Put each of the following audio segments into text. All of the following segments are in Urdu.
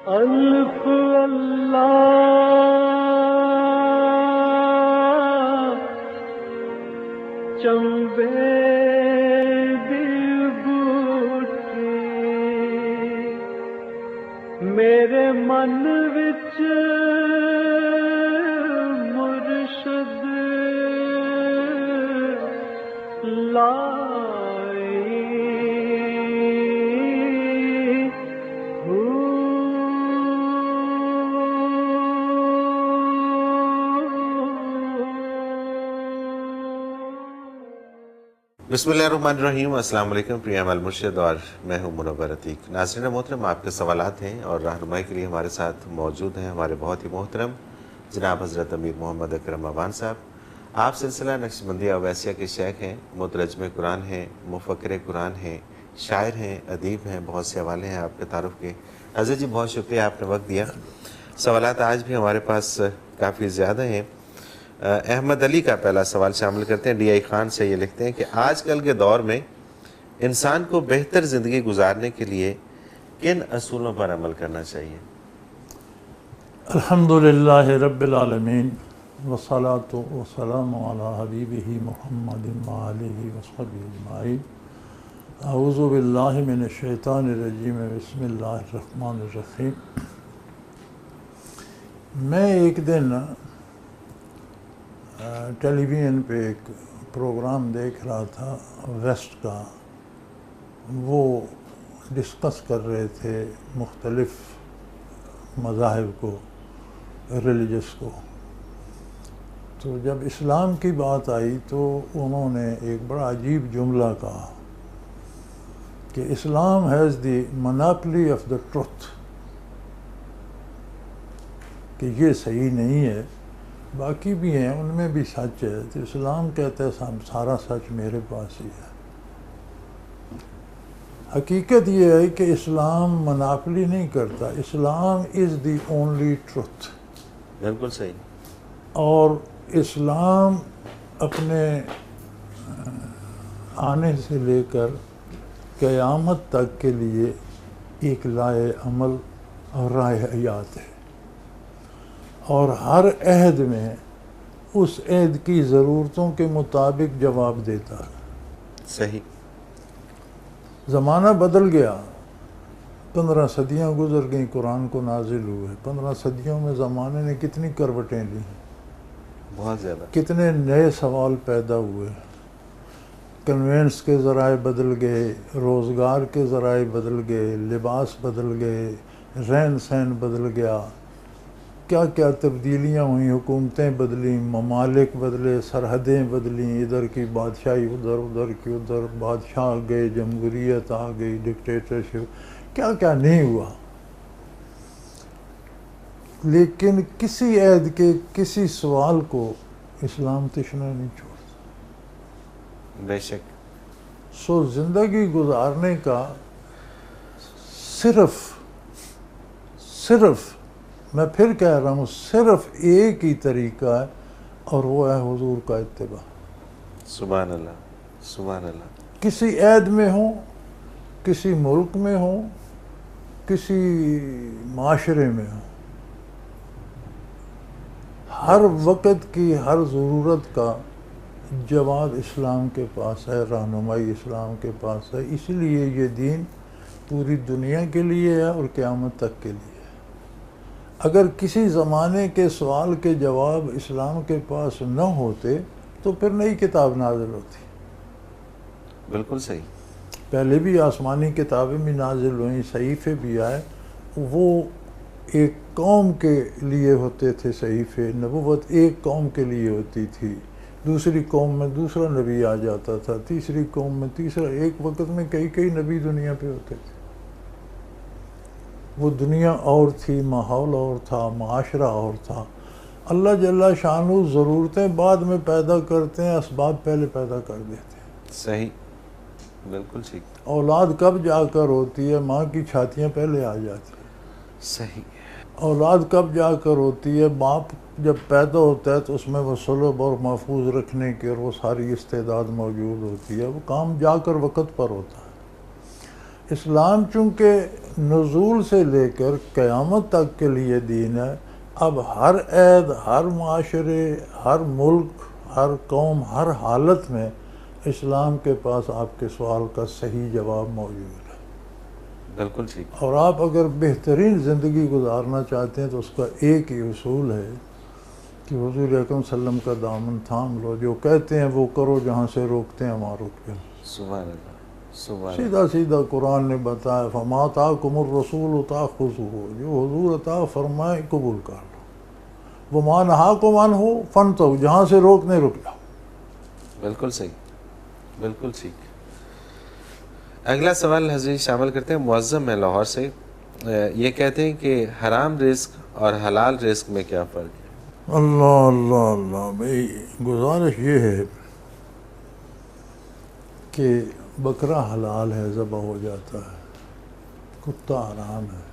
الف اللہ چنبے دی بوٹی میرے من وچ مرشد بسم اللہ الرحمن الرحیم۔ السلام علیکم، پریام المرشد اور میں ہوں منور عتیق۔ ناظرین محترم، آپ کے سوالات ہیں اور رہنمائی کے لیے ہمارے ساتھ موجود ہیں ہمارے بہت ہی محترم جناب حضرت امیر محمد اکرم اوان صاحب۔ آپ سلسلہ نقشبندیہ اویسیہ کے شیخ ہیں، مترجم قرآن ہیں، مفکر قرآن ہیں، شاعر ہیں، ادیب ہیں، بہت سے حوالے ہیں آپ کے تعارف کے۔ حضرت جی بہت شکریہ، آپ نے وقت دیا۔ سوالات آج بھی ہمارے پاس کافی زیادہ ہیں۔ احمد علی کا پہلا سوال شامل کرتے ہیں، ڈی آئی خان سے۔ یہ لکھتے ہیں کہ آج کل کے دور میں انسان کو بہتر زندگی گزارنے کے لیے کن اصولوں پر عمل کرنا چاہیے؟ الحمدللہ رب العالمین والصلاة والسلام علی حبیبہ محمد وآلہ وصحبہ اجمعین۔ اعوذ باللہ من الشیطان الرجیم، بسم اللہ الرحمن الرحیم۔ میں ایک دن ٹیلی ویژن پہ ایک پروگرام دیکھ رہا تھا ویسٹ کا، وہ ڈسکس کر رہے تھے مختلف مذاہب کو، ریلیجس کو۔ تو جب اسلام کی بات آئی تو انہوں نے ایک بڑا عجیب جملہ کہا کہ Islam has the monopoly of the truth, کہ یہ صحیح نہیں ہے، باقی بھی ہیں ان میں بھی سچ ہے، تو اسلام کہتا ہے سارا سچ میرے پاس ہی ہے۔ حقیقت یہ ہے کہ اسلام مناپلی نہیں کرتا، اسلام از دی اونلی ٹروتھ۔ بالکل صحیح۔ اور اسلام اپنے آنے سے لے کر قیامت تک کے لیے ایک لائے عمل اور راہ حیات ہے، اور ہر عہد میں اس عہد کی ضرورتوں کے مطابق جواب دیتا ہے۔ صحیح۔ زمانہ بدل گیا، 15 صدیاں گزر گئیں قرآن کو نازل ہوئے، 15 صدیوں میں زمانے نے کتنی کروٹیں لی، بہت زیادہ۔ کتنے نئے سوال پیدا ہوئے، کنوینس کے ذرائع بدل گئے، روزگار کے ذرائع بدل گئے، لباس بدل گئے، رہن سہن بدل گیا، کیا کیا تبدیلیاں ہوئیں، حکومتیں بدلیں، ممالک بدلے، سرحدیں بدلیں، ادھر کی بادشاہی ادھر، ادھر کی ادھر، بادشاہ آ گئے، جمہوریت آ گئی، ڈکٹیٹرشپ، کیا کیا نہیں ہوا۔ لیکن کسی عہد کے کسی سوال کو اسلام تشنا نہیں چھوڑتا۔ بے شک۔ سو زندگی گزارنے کا صرف میں پھر کہہ رہا ہوں، صرف ایک ہی طریقہ ہے، اور وہ ہے حضور کا اتباع۔ سبحان اللہ، سبحان اللہ۔ کسی عہد میں ہوں، کسی ملک میں ہوں، کسی معاشرے میں ہوں، ہر وقت کی ہر ضرورت کا جواب اسلام کے پاس ہے، رہنمائی اسلام کے پاس ہے۔ اس لیے یہ دین پوری دنیا کے لیے ہے اور قیامت تک کے لیے ہے۔ اگر کسی زمانے کے سوال کے جواب اسلام کے پاس نہ ہوتے تو پھر نئی کتاب نازل ہوتی۔ بالکل صحیح۔ پہلے بھی آسمانی کتابیں بھی نازل ہوئیں، صحیفے بھی آئے، وہ ایک قوم کے لیے ہوتے تھے صحیفے، نبوت ایک قوم کے لیے ہوتی تھی، دوسری قوم میں دوسرا نبی آ جاتا تھا، تیسری قوم میں تیسرا، ایک وقت میں کئی نبی دنیا پہ ہوتے تھے۔ وہ دنیا اور تھی، ماحول اور تھا، معاشرہ اور تھا۔ اللہ جل شانہ ضرورتیں بعد میں پیدا کرتے ہیں، اسباب پہلے پیدا کر دیتے ہیں۔ صحیح، بالکل ٹھیک۔ اولاد کب جا کر ہوتی ہے؟ ماں کی چھاتیاں پہلے آ جاتی ہیں۔ صحیح۔ اولاد کب جا کر ہوتی ہے؟ باپ جب پیدا ہوتا ہے تو اس میں وہ سلب اور محفوظ رکھنے کی اور وہ ساری استعداد موجود ہوتی ہے، وہ کام جا کر وقت پر ہوتا ہے۔ اسلام چونکہ نزول سے لے کر قیامت تک کے لیے دین ہے، اب ہر عید، ہر معاشرے، ہر ملک، ہر قوم، ہر حالت میں اسلام کے پاس آپ کے سوال کا صحیح جواب موجود ہے۔ بالکل ٹھیک۔ اور آپ اگر بہترین زندگی گزارنا چاہتے ہیں تو اس کا ایک ہی اصول ہے کہ حضور اکرم صلی اللہ علیہ وسلم کا دامن تھام لو، جو کہتے ہیں وہ کرو، جہاں سے روکتے ہیں وہاں رک جاؤ۔ سبحان اللہ، سبحان اللہ۔ سیدھا سیدھا قرآن نے بتایا فَمَا آتَاكُمُ الرَّسُولُ فَخُذُوهُ، جو حضور عطا فرمائے قبول کر لو، وَمَا نَهَاكُمْ عَنْهُ فَانْتَهُوا، جہاں سے روکنے رک جاؤ۔ بالکل صحیح، بالکل ٹھیک۔ اگلا سوال حضرت شامل کرتے ہیں معظم ہے لاہور سے، یہ کہتے ہیں کہ حرام رزق اور حلال رزق میں کیا فرق ہے؟ اللہ اللہ اللہ، بھائی گزارش یہ ہے کہ بکرا حلال ہے، ذبح ہو جاتا ہے، کتا حرام ہے۔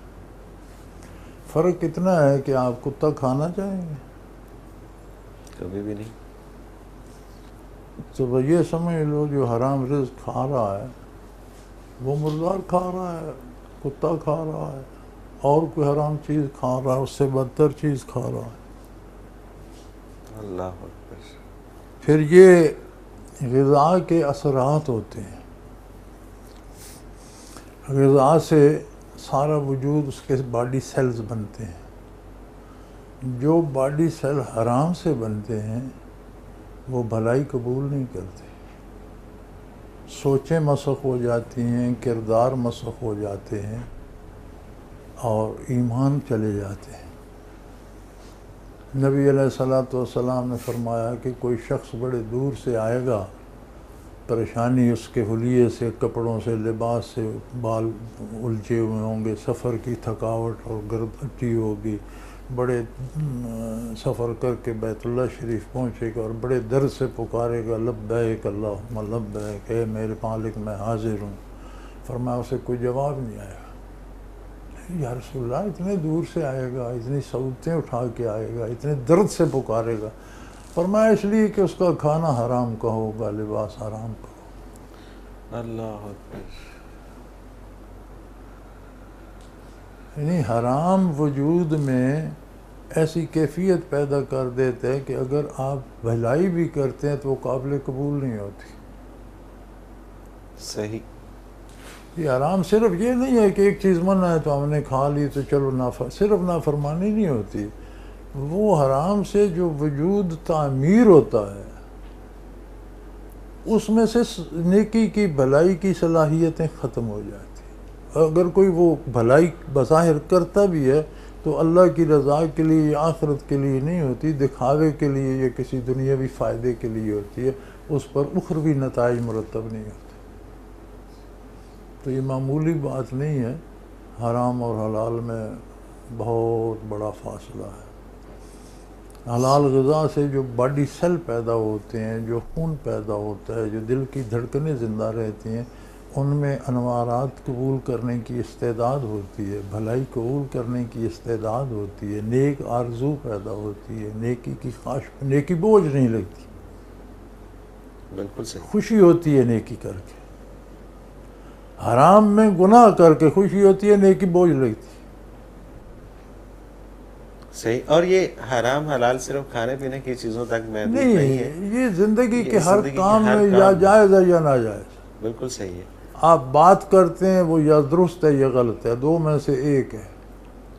فرق اتنا ہے کہ آپ کتا کھانا چاہیں گے کبھی بھی نہیں۔ تو بھئی یہ سمجھ لو جو حرام رزق کھا رہا ہے وہ مردار کھا رہا ہے، کتا کھا رہا ہے، اور کوئی حرام چیز کھا رہا ہے، اس سے بدتر چیز کھا رہا ہے۔ اللہ اکبر۔ پھر یہ غذا کے اثرات ہوتے ہیں، غذا سے سارا وجود اس کے باڈی سیلز بنتے ہیں، جو باڈی سیل حرام سے بنتے ہیں وہ بھلائی قبول نہیں کرتے، سوچیں مسخ ہو جاتی ہیں، کردار مسخ ہو جاتے ہیں، اور ایمان چلے جاتے ہیں۔ نبی علیہ السلام نے فرمایا کہ کوئی شخص بڑے دور سے آئے گا، پریشانی اس کے حلیے سے، کپڑوں سے، لباس سے، بال الجھے ہوئے ہوں گے، سفر کی تھکاوٹ اور گردٹی ہوگی، بڑے سفر کر کے بیت اللہ شریف پہنچے گا اور بڑے درد سے پکارے گا لبیک اللہم لبیک، اے میرے مالک میں حاضر ہوں۔ فرمایا اسے کوئی جواب نہیں آئے گا۔ یا رسول اللہ اتنے دور سے آئے گا، اتنی سعودتیں اٹھا کے آئے گا، اتنے درد سے پکارے گا؟ فرمایا اس لیے کہ اس کا کھانا حرام کا ہوگا، لباس حرام کا ہوگا۔ اللہ اکبر۔ یعنی حرام وجود میں ایسی کیفیت پیدا کر دیتے ہیں کہ اگر آپ بھلائی بھی کرتے ہیں تو وہ قابل قبول نہیں ہوتی۔ صحیح۔ یہ حرام صرف یہ نہیں ہے کہ ایک چیز منع ہے تو ہم نے کھا لی تو چلو صرف نافرمانی نہیں ہوتی، وہ حرام سے جو وجود تعمیر ہوتا ہے اس میں سے نیکی کی بھلائی کی صلاحیتیں ختم ہو جاتی ہیں۔ اگر کوئی وہ بھلائی بظاہر کرتا بھی ہے تو اللہ کی رضا کے لیے یا آخرت کے لیے نہیں ہوتی، دکھاوے کے لیے یا کسی دنیاوی فائدے کے لیے ہوتی ہے، اس پر اخروی نتائج مرتب نہیں ہوتے۔ تو یہ معمولی بات نہیں ہے، حرام اور حلال میں بہت بڑا فاصلہ ہے۔ حلال غذا سے جو باڈی سیل پیدا ہوتے ہیں، جو خون پیدا ہوتا ہے، جو دل کی دھڑکنیں زندہ رہتی ہیں، ان میں انوارات قبول کرنے کی استعداد ہوتی ہے، بھلائی قبول کرنے کی استعداد ہوتی ہے، نیک آرزو پیدا ہوتی ہے، نیکی کی خواہش، نیکی بوجھ نہیں لگتی، بالکل صحیح۔ خوشی ہوتی ہے نیکی کر کے۔ حرام میں گناہ کر کے خوشی ہوتی ہے، نیکی بوجھ لگتی ہے۔ صحیح۔ اور یہ حرام حلال صرف کھانے پینے کی چیزوں تک محدود نہیں نہیں ہے، یہ زندگی کے یہ ہر زندگی کے کام ہر میں کام یا میں۔ جائز ہے یا ناجائز۔ بالکل صحیح ہے، آپ بات کرتے ہیں وہ یا درست ہے یا غلط ہے، دو میں سے ایک ہے،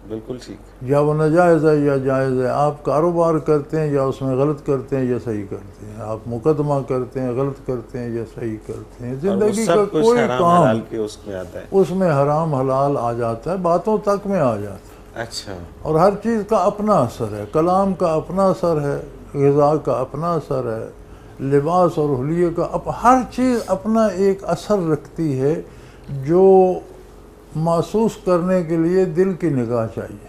بالکل ٹھیک۔ یا وہ ناجائز ہے یا جائز ہے۔ آپ کاروبار کرتے ہیں یا اس میں غلط کرتے ہیں یا صحیح کرتے ہیں، آپ مقدمہ کرتے ہیں، غلط کرتے ہیں یا صحیح کرتے ہیں۔ اور وہ زندگی کا سب کچھ کوئی حرام کام حلال کے اس میں آتا ہے۔ اس میں حرام حلال آ جاتا ہے، باتوں تک میں آ جاتا ہے۔ اچھا، اور ہر چیز کا اپنا اثر ہے، کلام کا اپنا اثر ہے، غذا کا اپنا اثر ہے، لباس اور حلیے کا ہر چیز اپنا ایک اثر رکھتی ہے جو محسوس کرنے کے لیے دل کی نگاہ چاہیے۔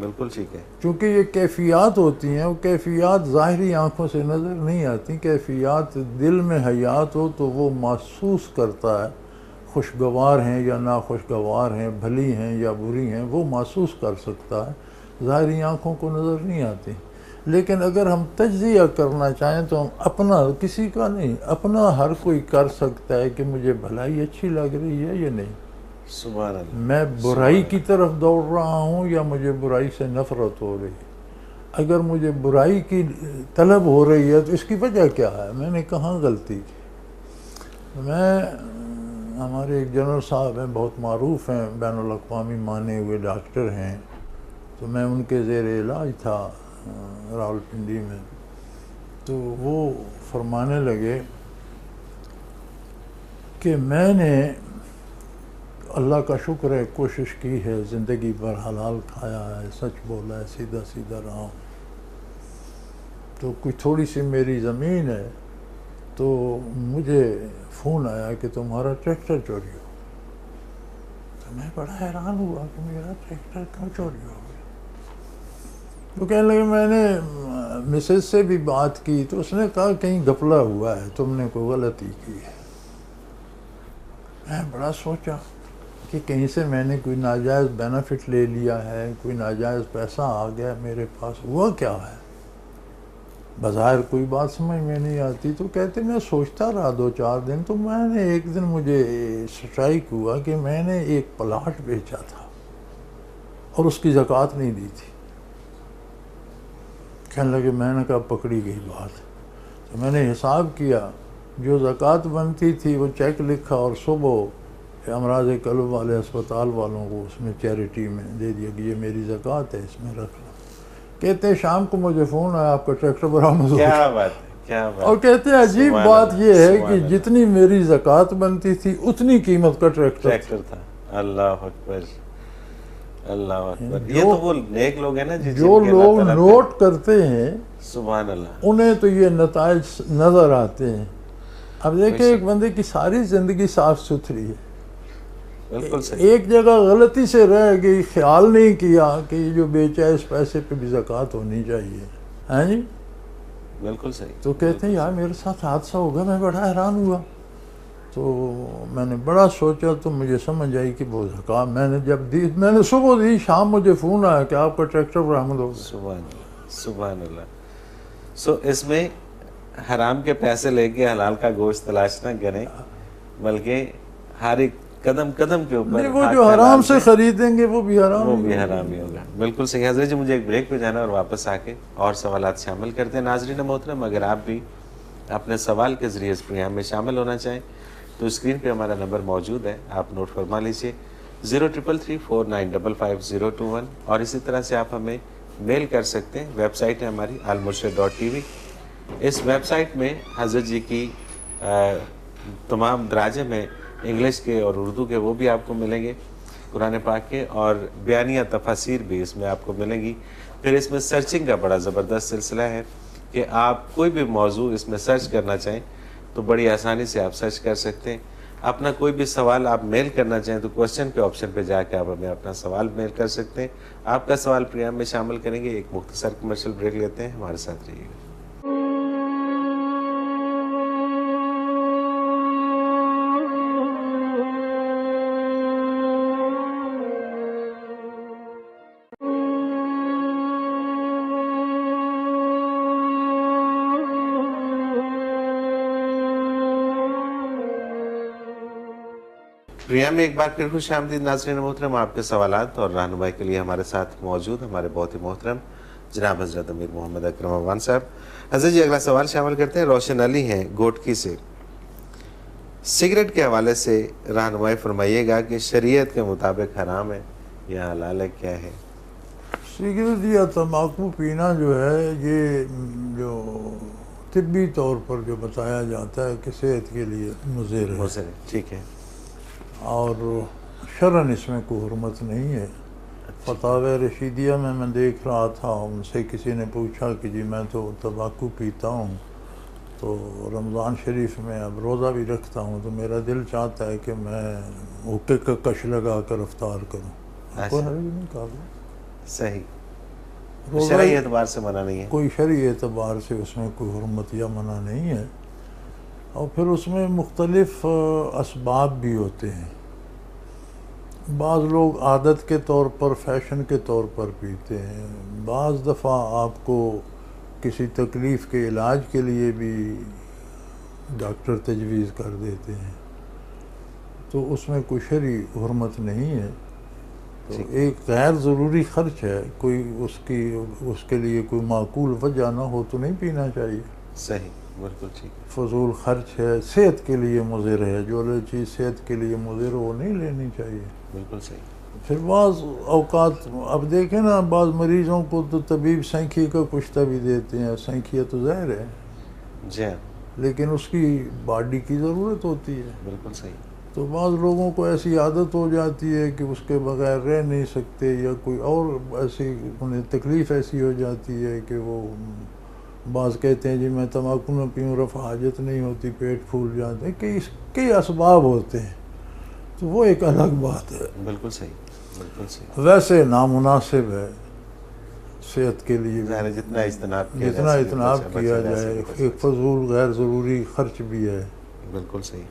بالکل ٹھیک ہے۔ چونکہ یہ کیفیات ہوتی ہیں، وہ کیفیات ظاہری آنکھوں سے نظر نہیں آتی، کیفیات دل میں حیات ہو تو وہ محسوس کرتا ہے، خوشگوار ہیں یا ناخوشگوار ہیں، بھلی ہیں یا بری ہیں، وہ محسوس کر سکتا ہے، ظاہری آنکھوں کو نظر نہیں آتی۔ لیکن اگر ہم تجزیہ کرنا چاہیں تو ہم اپنا، کسی کا نہیں، اپنا ہر کوئی کر سکتا ہے کہ مجھے بھلائی اچھی لگ رہی ہے یا نہیں۔ سبحان اللہ. میں برائی کی طرف دوڑ رہا ہوں یا مجھے برائی سے نفرت ہو رہی ہے؟ اگر مجھے برائی کی طلب ہو رہی ہے تو اس کی وجہ کیا ہے؟ میں نے کہاں غلطی کی؟ ہمارے ایک جنرل صاحب ہیں، بہت معروف ہیں، بین الاقوامی مانے ہوئے ڈاکٹر ہیں، تو میں ان کے زیر علاج تھا راولپنڈی میں. تو وہ فرمانے لگے کہ میں نے اللہ کا شکر ہے کوشش کی ہے، زندگی بھر حلال کھایا ہے، سچ بولا ہے، سیدھا سیدھا رہا ہوں، تو کوئی تھوڑی سی میری زمین ہے تو مجھے فون آیا کہ تمہارا ٹریکٹر چوری ہو. تو میں بڑا حیران ہوا کہ میرا ٹریکٹر کیوں چوری ہو گیا. تو کہنے لگے میں نے مسز سے بھی بات کی تو اس نے کہا کہیں گھپلا ہوا ہے، تم نے کوئی غلطی کی ہے. میں بڑا سوچا کہ کہیں سے میں نے کوئی ناجائز بینیفٹ لے لیا ہے، کوئی ناجائز پیسہ آ گیا میرے پاس، ہوا کیا ہے؟ بظاہر کوئی بات سمجھ میں نہیں آتی. تو کہتے میں سوچتا رہا 2-4 دن، تو میں نے ایک دن مجھے اسٹرائک ہوا کہ میں نے ایک پلاٹ بیچا تھا اور اس کی زکوٰۃ نہیں دی تھی. کہنے لگے میں نے کہا پکڑی گئی بات. تو میں نے حساب کیا، جو زکوٰۃ بنتی تھی وہ چیک لکھا اور صبح امراض قلب والے اسپتال والوں کو اس میں چیریٹی میں دے دیا کہ یہ میری زکوٰۃ ہے، اس میں رکھ لو. کہتے ہیں شام کو مجھے فون آیا آپ کا ٹریکٹر برآمد ہو گیا. کیا بات ہے، کیا بات. اور کہتے ہیں عجیب سبحان بات اللہ، یہ ہے سبحان کہ اللہ. جتنی میری زکوٰۃ بنتی تھی اتنی قیمت کا ٹریکٹر تھا. اللہ اکبر، اللہ اکبر. یہ تو وہ نیک لوگ ہیں نا جو لوگ نوٹ کرتے ہیں سبحان اللہ، انہیں تو یہ نتائج نظر آتے ہیں. اب دیکھیں ایک بندے کی ساری زندگی صاف ستھری ہے، بالکل صحیح. ایک جگہ غلطی سے رہ گئی، خیال نہیں کیا کہ یہ جو بیچا ہے اس پیسے پہ بھی زکوٰۃ ہونی چاہیے. ہاں جی، بالکل صحیح. تو کہتے ہیں یار میرے ساتھ حادثہ ہوگا. میں بڑا حیران ہوا، تو میں نے بڑا سوچا تو مجھے سمجھ آئی کہ وہ زکوٰۃ میں نے جب دی، میں نے صبح دی، شام مجھے فون آیا کہ آپ کا ٹریکٹر برآمد ہو گیا. سبحان اللہ، سبحان اللہ. سو اس میں حرام کے پیسے لے کے حلال کا گوشت تلاش نہ کریں، بلکہ ہر ایک قدم قدم کے اوپر وہ جو حرام سے خریدیں گے وہ بھی حرام ہی ہوگا. بالکل صحیح. حضرت جی مجھے ایک بریک پہ جانا اور واپس آ کے اور سوالات شامل کرتے ہیں. ناظرین محترم، اگر آپ بھی اپنے سوال کے ذریعے اس پروگرام میں شامل ہونا چاہیں تو اسکرین پہ ہمارا نمبر موجود ہے، آپ نوٹ فرما لیجیے 033349555021. اور اسی طرح سے آپ ہمیں میل کر سکتے ہیں. ویب سائٹ ہے ہماری almurshid.tv. اس ویب سائٹ میں حضرت جی کی تمام تراجم ہیں، انگلش کے اور اردو کے، وہ بھی آپ کو ملیں گے قرآن پاک کے، اور بیانیہ تفاسیر بھی اس میں آپ کو ملیں گی. پھر اس میں سرچنگ کا بڑا زبردست سلسلہ ہے کہ آپ کوئی بھی موضوع اس میں سرچ کرنا چاہیں تو بڑی آسانی سے آپ سرچ کر سکتے ہیں. اپنا کوئی بھی سوال آپ میل کرنا چاہیں تو کوسچن کے آپشن پہ جا کے آپ ہمیں اپنا سوال میل کر سکتے ہیں. آپ کا سوال پروگرام میں شامل کریں گے. ایک مختصر کمرشل بریک لیتے ہیں، ہمارے ساتھ رہیے گا. پروگرام میں ایک بار پھر خوش آمدید ناظرین محترم. آپ کے سوالات اور رہنمائی کے لیے ہمارے ساتھ موجود ہمارے بہت ہی محترم جناب حضرت امیر محمد اکرم افغان صاحب. حضرت جی اگلا سوال شامل کرتے ہیں. روشن علی ہیں گوٹکی سے. سگریٹ کے حوالے سے رہنمائی فرمائیے گا کہ شریعت کے مطابق حرام ہے یا حلال ہے، کیا ہے؟ سگریٹ یا تمباکو پینا جو ہے، یہ جو طبی طور پر جو بتایا جاتا ہے کہ صحت کے لیے مضر ہے، ٹھیک ہے، اور شرعاً اس میں کوئی حرمت نہیں ہے. فتاوی رشیدیہ میں دیکھ رہا تھا، ان سے کسی نے پوچھا کہ جی میں تو تمباکو پیتا ہوں، تو رمضان شریف میں اب روزہ بھی رکھتا ہوں، تو میرا دل چاہتا ہے کہ میں حقے کا کش لگا کر افطار کروں. کوئی حرج نہیں کہا. صحیح، شرعی اعتبار سے منع نہیں ہے، کوئی شرعی اعتبار سے اس میں کوئی حرمت یا منع نہیں ہے. اور پھر اس میں مختلف اسباب بھی ہوتے ہیں. بعض لوگ عادت کے طور پر، فیشن کے طور پر پیتے ہیں. بعض دفعہ آپ کو کسی تکلیف کے علاج کے لیے بھی ڈاکٹر تجویز کر دیتے ہیں. تو اس میں کوئی شرعی حرمت نہیں ہے. تو ٹھیک. ایک غیر ضروری خرچ ہے، کوئی اس کے لیے کوئی معقول وجہ نہ ہو تو نہیں پینا چاہیے. صحیح، بالکل ٹھیک. فضول خرچ ہے، صحت کے لیے مضر ہے، جو چیز صحت کے لیے مضر ہو وہ نہیں لینی چاہیے. بالکل صحیح. پھر بعض اوقات اب دیکھیں نا، بعض مریضوں کو تو طبیب سینکھی کا کشتہ بھی دیتے ہیں. سینکھی تو زہر ہے، جی ہاں، لیکن اس کی باڈی کی ضرورت ہوتی ہے. بالکل صحیح. تو بعض لوگوں کو ایسی عادت ہو جاتی ہے کہ اس کے بغیر رہ نہیں سکتے، یا کوئی اور ایسی انہیں تکلیف ایسی ہو جاتی ہے کہ وہ بعض کہتے ہیں جی میں تمباکو نہ پیوں رفع حاجت نہیں ہوتی، پیٹ پھول جاتے ہیں، کہ اس کے اسباب ہوتے ہیں. تو وہ ایک الگ بات ہے. بالکل صحیح، بالکل صحیح. ویسے نامناسب ہے صحت کے لیے ظاہر جتنا اجتناب کیا جتنا اجتناب کیا جائے، ایک فضول غیر ضروری خرچ بھی ہے. بالکل صحیح.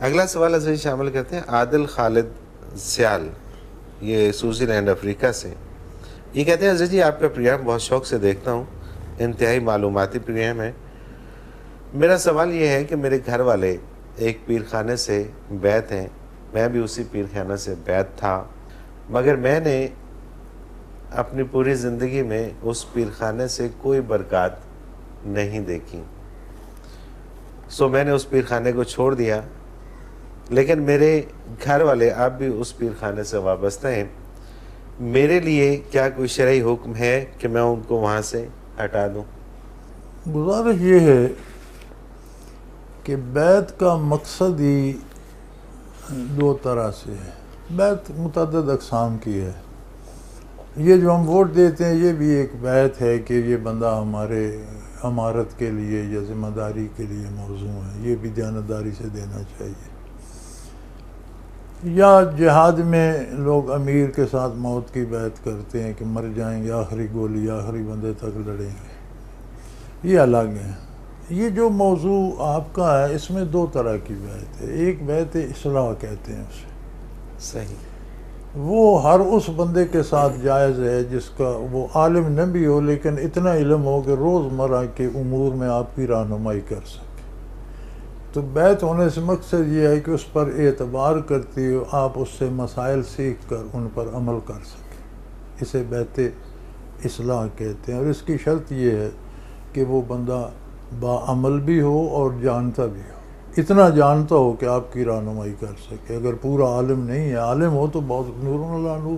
اگلا سوال حضرت شامل کرتے ہیں عادل خالد سیال، یہ سوئٹزر لینڈ افریقہ سے. یہ کہتے ہیں حضرت جی آپ کا پروگرام بہت شوق سے دیکھتا ہوں، انتہائی معلوماتی پروگرام ہے. میرا سوال یہ ہے کہ میرے گھر والے ایک پیر خانے سے بیعت ہیں، میں بھی اسی پیر خانہ سے بیعت تھا، مگر میں نے اپنی پوری زندگی میں اس پیر خانے سے کوئی برکات نہیں دیکھی. سو میں نے اس پیر خانے کو چھوڑ دیا، لیکن میرے گھر والے اب بھی اس پیر خانے سے وابستہ ہیں. میرے لیے کیا کوئی شرعی حکم ہے کہ میں ان کو وہاں سے ہٹا دوں؟ گزارش یہ ہے کہ بیعت کا مقصد ہی دو طرح سے ہے. بیعت متعدد اقسام کی ہے. یہ جو ہم ووٹ دیتے ہیں یہ بھی ایک بیعت ہے کہ یہ بندہ ہمارے امارت کے لیے یا ذمہ داری کے لیے موزوں ہے، یہ بھی دیانتداری سے دینا چاہیے. یا جہاد میں لوگ امیر کے ساتھ موت کی بیعت کرتے ہیں کہ مر جائیں گے، آخری گولی آخری بندے تک لڑیں گے، یہ الگ ہے. یہ جو موضوع آپ کا ہے اس میں دو طرح کی بیعت ہے. ایک بیعت اصلاح کہتے ہیں اسے، صحیح. وہ ہر اس بندے کے ساتھ جائز ہے جس کا وہ عالم نہ بھی ہو لیکن اتنا علم ہو کہ روزمرہ کے امور میں آپ کی رہنمائی کر سکے. تو بیعت ہونے سے مقصد یہ ہے کہ اس پر اعتبار کرتے ہو آپ اس سے مسائل سیکھ کر ان پر عمل کر سکیں. اسے بیعت اصلاح کہتے ہیں. اور اس کی شرط یہ ہے کہ وہ بندہ باعمل بھی ہو اور جانتا بھی ہو، اتنا جانتا ہو کہ آپ کی رہنمائی کر سکے. اگر پورا عالم نہیں ہے، عالم ہو تو بہت نور علی نور.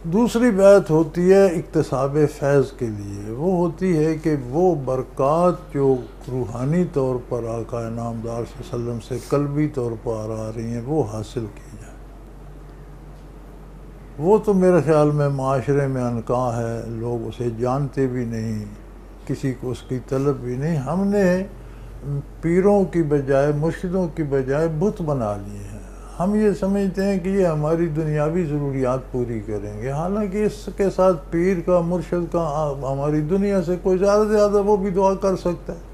دوسری بیعت ہوتی ہے اکتساب فیض کے لیے. وہ ہوتی ہے کہ وہ برکات جو روحانی طور پر آقا نامدار صلی اللہ علیہ وسلم سے قلبی طور پر آ رہی ہیں وہ حاصل کی جائے. وہ تو میرے خیال میں معاشرے میں انکاہ ہے، لوگ اسے جانتے بھی نہیں، کسی کو اس کی طلب بھی نہیں. ہم نے پیروں کی بجائے مرشدوں کی بجائے بت بنا لیے ہیں. ہم یہ سمجھتے ہیں کہ یہ ہماری دنیاوی ضروریات پوری کریں گے، حالانکہ اس کے ساتھ پیر کا مرشد کا ہماری دنیا سے کوئی زیادہ سے زیادہ وہ بھی دعا کر سکتا ہے.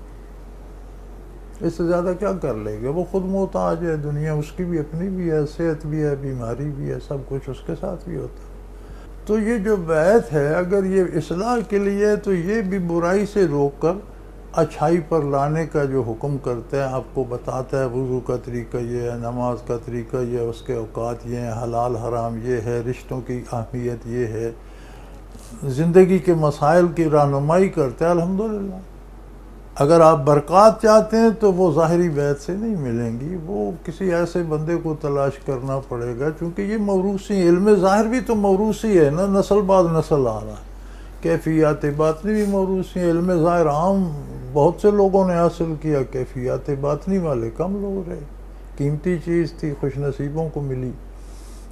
اس سے زیادہ کیا کر لے گا؟ وہ خود محتاج ہے، دنیا اس کی بھی اپنی بھی ہے، صحت بھی ہے، بیماری بھی ہے، سب کچھ اس کے ساتھ بھی ہوتا ہے. تو یہ جو بیعت ہے اگر یہ اصلاح کے لیے ہے تو یہ بھی برائی سے روک کر اچھائی پر لانے کا جو حکم کرتا ہے، آپ کو بتاتا ہے وضو کا طریقہ یہ ہے، نماز کا طریقہ یہ ہے، اس کے اوقات یہ ہیں، حلال حرام یہ ہے، رشتوں کی اہمیت یہ ہے، زندگی کے مسائل کی رہنمائی کرتا ہے. الحمدللہ. اگر آپ برکات چاہتے ہیں تو وہ ظاہری بیعت سے نہیں ملیں گی، وہ کسی ایسے بندے کو تلاش کرنا پڑے گا، چونکہ یہ موروثی علم ظاہر بھی تو موروثی ہے نا، نسل بعد نسل آ رہا ہے. کیفیات باطنی بھی موروثی ہیں. علم ظاہر عام بہت سے لوگوں نے حاصل کیا، کیفیات باطنی والے کم لوگ رہے. قیمتی چیز تھی، خوش نصیبوں کو ملی.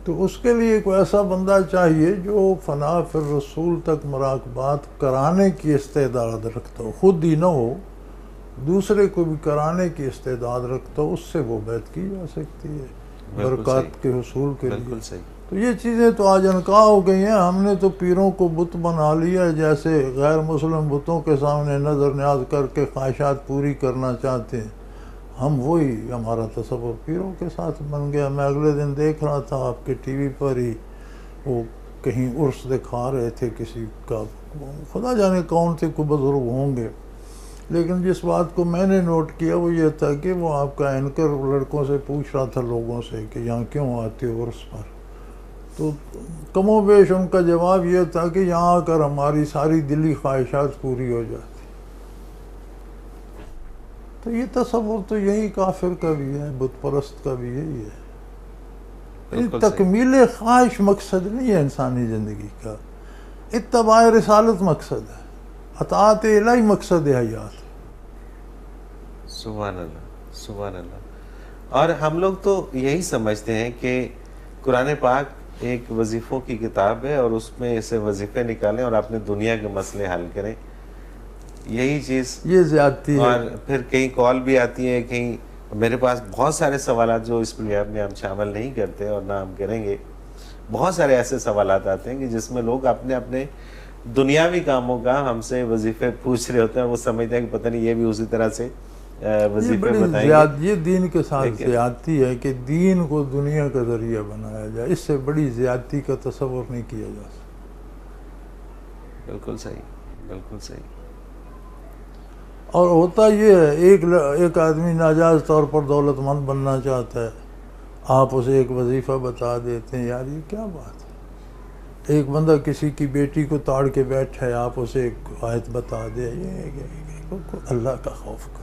تو اس کے لیے کوئی ایسا بندہ چاہیے جو فنا فی الرسول تک مراقبات کرانے کی استعداد رکھتا ہو، خود ہی نہ ہو، دوسرے کو بھی کرانے کی استعداد رکھتا ہو. اس سے وہ بیعت کی جا سکتی ہے برکات کے حصول کے لیے. بالکل صحیح. تو یہ چیزیں تو آج انکاہ ہو گئی ہیں. ہم نے تو پیروں کو بت بنا لیا، جیسے غیر مسلم بتوں کے سامنے نظر نیاز کر کے خواہشات پوری کرنا چاہتے ہیں. ہم وہی، ہمارا تصور پیروں کے ساتھ بن گیا. میں اگلے دن دیکھ رہا تھا آپ کے ٹی وی پر ہی، وہ کہیں عرس دکھا رہے تھے کسی کا، خدا جانے کون تھے، کوئی بزرگ ہوں گے. لیکن جس بات کو میں نے نوٹ کیا وہ یہ تھا کہ وہ آپ کا اینکر لڑکوں سے پوچھ رہا تھا لوگوں سے کہ یہاں کیوں آتے ہو عرس پر، تو کم و بیش ان کا جواب یہ تھا کہ یہاں آ کر ہماری ساری دلی خواہشات پوری ہو جاتی۔ تو یہ تصور تو یہی کافر کا بھی ہے، بت پرست کا بھی یہی ہے۔ تکمیل خواہش مقصد نہیں ہے انسانی زندگی کا، اتباع رسالت مقصد ہے، اطاعت الہی مقصد ہے حیات۔ سبحان اللہ، سبحان اللہ۔ اور ہم لوگ تو یہی سمجھتے ہیں کہ قرآن پاک ایک وظیفوں کی کتاب ہے اور اس میں اسے وظیفے نکالیں اور اپنے دنیا کے مسئلے حل کریں، یہی چیز یہ زیادتی ہے۔ اور پھر کہیں کال بھی آتی ہے، کہیں میرے پاس بہت سارے سوالات جو اس پروگرام میں ہم شامل نہیں کرتے اور نہ ہم کریں گے، بہت سارے ایسے سوالات آتے ہیں کہ جس میں لوگ اپنے اپنے دنیاوی کاموں کا ہم سے وظیفے پوچھ رہے ہوتے ہیں، وہ سمجھتے ہیں کہ پتہ نہیں یہ بھی اسی طرح سے وظیفے بتائیں گے۔ یہ دین کے ساتھ زیادتی ہے کہ دین کو دنیا کا ذریعہ بنایا جائے، اس سے بڑی زیادتی کا تصور نہیں کیا جا سکتا۔ بالکل صحیح، بالکل صحیح۔ اور ہوتا یہ ہے ایک آدمی ناجائز طور پر دولت مند بننا چاہتا ہے، آپ اسے ایک وظیفہ بتا دیتے ہیں، یار یہ کیا بات ہے۔ ایک بندہ کسی کی بیٹی کو تاڑ کے بیٹھا ہے، آپ اسے ایک آیت بتا دے، یہ اللہ کا خوف کرے۔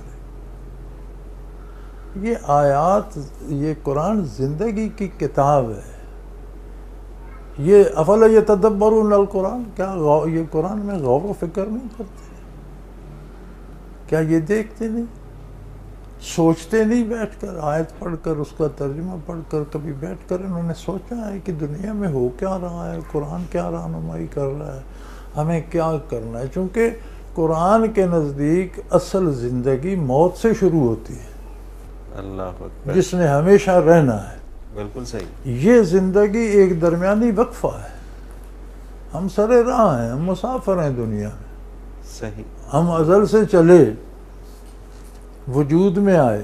یہ آیات، یہ قرآن زندگی کی کتاب ہے۔ یہ افلا یتدبرون القرآن، کیا یہ قرآن میں غور و فکر نہیں کرتے؟ کیا یہ دیکھتے نہیں، سوچتے نہیں بیٹھ کر، آیت پڑھ کر اس کا ترجمہ پڑھ کر کبھی بیٹھ کر انہوں نے سوچا ہے کہ دنیا میں ہو کیا رہا ہے، قرآن کیا رہنمائی کر رہا ہے، ہمیں کیا کرنا ہے؟ چونکہ قرآن کے نزدیک اصل زندگی موت سے شروع ہوتی ہے، اللہ اکبر، جس نے ہمیشہ رہنا ہے۔ بالکل صحیح۔ یہ زندگی ایک درمیانی وقفہ ہے، ہم سر راہ ہیں، ہم مسافر ہیں دنیا میں، صحیح۔ ہم ازل سے چلے، وجود میں آئے،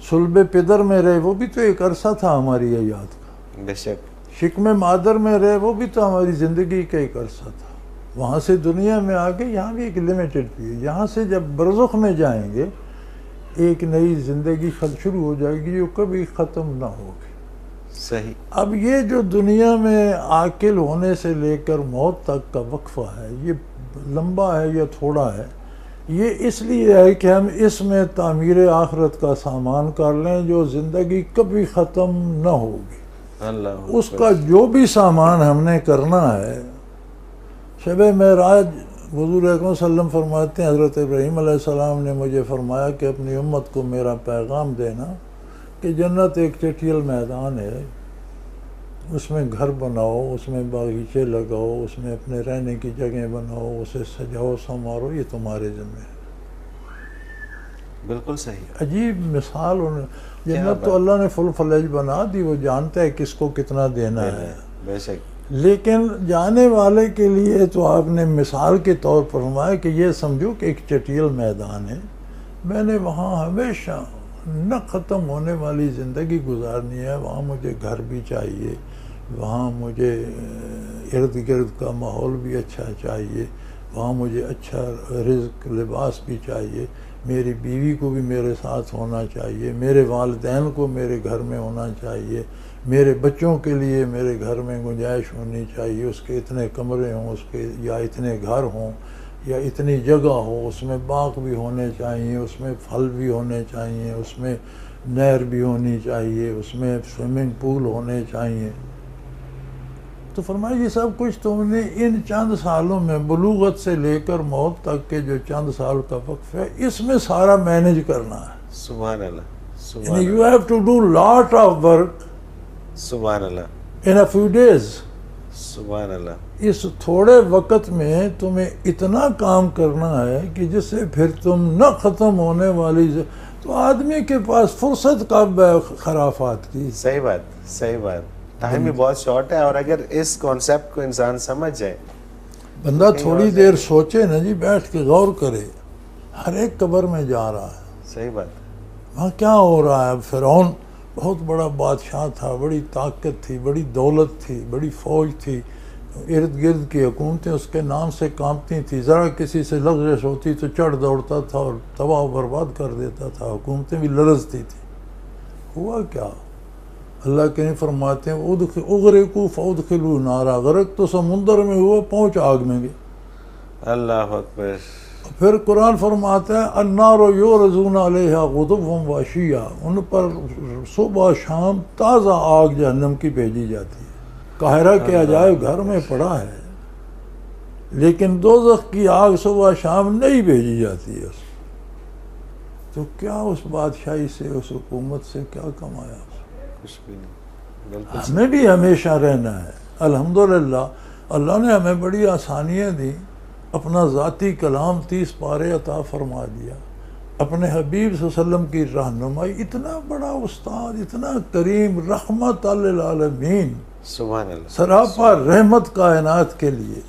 صلب پدر میں رہے، وہ بھی تو ایک عرصہ تھا ہماری حیات کا، بے شک۔ شکم مادر میں رہے، وہ بھی تو ہماری زندگی کا ایک عرصہ تھا۔ وہاں سے دنیا میں آگے، یہاں بھی ایک لمیٹڈ بھی ہے، یہاں سے جب برزخ میں جائیں گے ایک نئی زندگی شروع ہو جائے گی جو کبھی ختم نہ ہوگی۔ صحیح۔ اب یہ جو دنیا میں عاقل ہونے سے لے کر موت تک کا وقفہ ہے، یہ لمبا ہے یا تھوڑا ہے، یہ اس لیے ہے کہ ہم اس میں تعمیر آخرت کا سامان کر لیں جو زندگی کبھی ختم نہ ہوگی۔ اللہ اس کا جو بھی سامان ہم نے کرنا ہے، شب معراج حضور اکرم صلی اللہ علیہ وسلم فرماتے ہیں، حضرت ابراہیم علیہ السلام نے مجھے فرمایا کہ اپنی امت کو میرا پیغام دینا کہ جنت ایک چٹیل میدان ہے، اس میں گھر بناؤ، اس میں باغیچے لگاؤ، اس میں اپنے رہنے کی جگہیں بناؤ، اسے سجاؤ سنوارو، یہ تمہارے ذمہ ہے۔ بالکل صحیح۔ عجیب مثال، جنت تو اللہ نے فل فلیج بنا دی، وہ جانتا ہے کس کو کتنا دینا ہے، بے شک۔ لیکن جانے والے کے لیے تو آپ نے مثال کے طور پر فرمایا کہ یہ سمجھو کہ ایک چٹیل میدان ہے، میں نے وہاں ہمیشہ نہ ختم ہونے والی زندگی گزارنی ہے، وہاں مجھے گھر بھی چاہیے، وہاں مجھے ارد گرد کا ماحول بھی اچھا چاہیے، وہاں مجھے اچھا رزق لباس بھی چاہیے، میری بیوی کو بھی میرے ساتھ ہونا چاہیے، میرے والدین کو میرے گھر میں ہونا چاہیے، میرے بچوں کے لیے میرے گھر میں گنجائش ہونی چاہیے، اس کے اتنے کمرے ہوں، اس کے یا اتنے گھر ہوں یا اتنی جگہ ہو، اس میں باغ بھی ہونے چاہیے، اس میں پھل بھی ہونے چاہیے، اس میں نہر بھی ہونی چاہیے، اس میں سوئمنگ پول ہونے چاہیے۔ تو فرمایا یہ سب کچھ تم نے ان چند سالوں میں، بلوغت سے لے کر موت تک کے جو چند سال کا وقف ہے، اس میں سارا مینیج کرنا ہے۔ سبحان اللہ، سبحان یعنی اللہ، you have to do lot of work سبحان اللہ، ان اے فیو ڈیز۔ سبحان اللہ۔ اس تھوڑے وقت میں تمہیں اتنا کام کرنا ہے کہ جس سے پھر تم نہ ختم ہونے والی تو آدمی کے پاس فرصت کب ہے خرافات کی؟ صحیح بات، صحیح بات، ٹائم بھی بہت شارٹ ہے، اور اگر اس کانسیپٹ کو انسان سمجھ جائے، بندہ تھوڑی دیر سوچے نا جی، بیٹھ کے غور کرے، ہر ایک قبر میں جا رہا ہے، صحیح بات، وہاں کیا ہو رہا ہے؟ فرعون بہت بڑا بادشاہ تھا، بڑی طاقت تھی، بڑی دولت تھی، بڑی فوج تھی، ارد گرد کی حکومتیں اس کے نام سے کانپتی تھیں، ذرا کسی سے لغزش ہوتی تو چڑھ دوڑتا تھا اور تباہ و برباد کر دیتا تھا، حکومتیں بھی لرزتی تھیں۔ ہوا کیا؟ اللہ کے نہیں فرماتے ہیں اغرقوا فادخلوا نارا، غرق تو سمندر میں ہوا، پہنچ آگ میں گئے۔ اللہ اکبر۔ پھر قرآن فرماتا ہے النار یعرضون علیہا غدوا وعشیا، ان پر صبح شام تازہ آگ جہنم کی بھیجی جاتی ہے۔ قاہرہ کے عجائب گھر میں پڑا ہے، لیکن دوزخ کی آگ صبح شام نہیں بھیجی جاتی ہے۔ تو کیا اس بادشاہی سے، اس حکومت سے کیا کمایا؟ کچھ بھی نہیں، بالکل ہمیں بھی ہمیشہ رہنا ہے۔ الحمدللہ اللہ نے ہمیں بڑی آسانیاں دی، اپنا ذاتی کلام 30 پارے عطا فرما دیا، اپنے حبیب صلی اللہ علیہ وسلم کی رہنمائی، اتنا بڑا استاد، اتنا کریم، رحمت للعالمین، سبحان اللہ، سراپا رحمت کائنات کے لیے،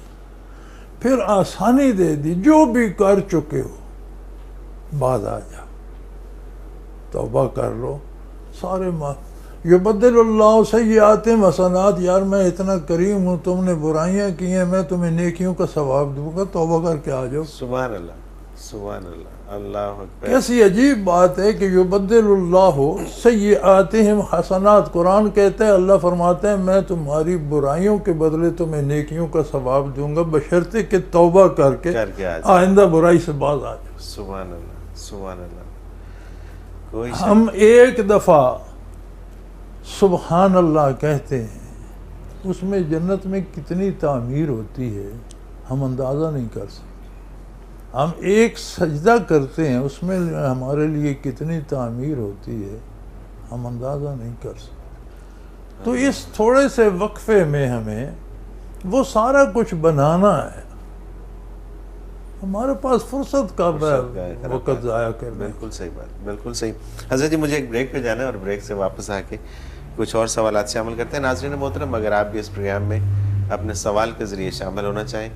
پھر آسانی دے دی، جو بھی کر چکے ہو بعد آ جا، توبہ کر لو، سارے یبدل اللہ سیئات حسنات، یار میں اتنا کریم ہوں، تم نے برائیاں کی ہیں، میں تمہیں نیکیوں کا ثواب دوں گا، توبہ کر کے آ جاؤ۔ سبحان اللہ، سبحان اللہ، اللہ اکبر۔ کیسی عجیب بات ہے کہ یبدل اللہ سیئاتہم حسنات، قرآن کہتا ہے، اللہ فرماتے ہیں میں تمہاری برائیوں کے بدلے تمہیں نیکیوں کا ثواب دوں گا، بشرطے کہ توبہ کر کے آئندہ برائی سے باز آ جاؤ۔ سبحان اللہ، سبحان اللہ۔ کوئی ہم ایک دفعہ سبحان اللہ کہتے ہیں، اس میں جنت میں کتنی تعمیر ہوتی ہے ہم اندازہ نہیں کر سکتے۔ ہم ایک سجدہ کرتے ہیں، اس میں ہمارے لیے کتنی تعمیر ہوتی ہے ہم اندازہ نہیں کر سکتے۔ تو اس تھوڑے سے وقفے میں ہمیں وہ سارا کچھ بنانا ہے، ہمارے پاس فرصت کب ہے وقت ضائع کرنے۔ بالکل صحیح بات، بالکل صحیح۔ حضرت جی مجھے ایک بریک پہ جانا ہے اور بریک سے واپس آ کے کچھ اور سوالات شامل کرتے ہیں۔ ناظرین محترم، اگر آپ بھی اس پروگرام میں اپنے سوال کے ذریعے شامل ہونا چاہیں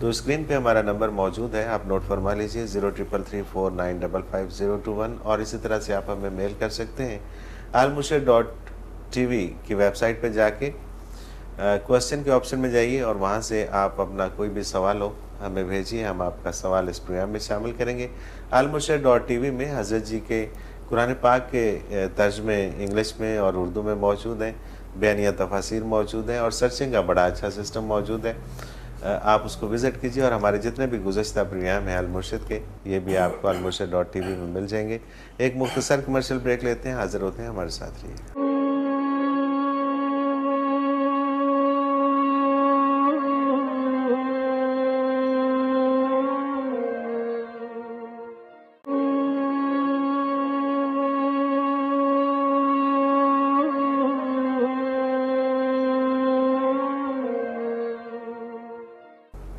تو اسکرین پہ ہمارا نمبر موجود ہے، آپ نوٹ فرما لیجئے 0333495501، اور اسی طرح سے آپ ہمیں میل کر سکتے ہیں almurshed.tv کی ویب سائٹ پہ جا کے کوسچن کے آپشن میں جائیے اور وہاں سے آپ اپنا کوئی بھی سوال ہو ہمیں بھیجیے، ہم آپ کا سوال اس پروگرام میں شامل کریں گے۔ almurshed.tv میں حضرت جی کے قرآن پاک کے ترجمے انگلش میں اور اردو میں موجود ہیں، بیانیہ تفاسیر موجود ہیں، اور سرچنگ کا بڑا اچھا سسٹم موجود ہے، آپ اس کو وزٹ کیجیے، اور ہمارے جتنے بھی گزشتہ پروگرام ہیں المرشد کے، یہ بھی آپ کو almurshed.tv میں مل جائیں گے۔ ایک مختصر کمرشل بریک لیتے ہیں، حاضر ہوتے ہیں، ہمارے ساتھ رہیے۔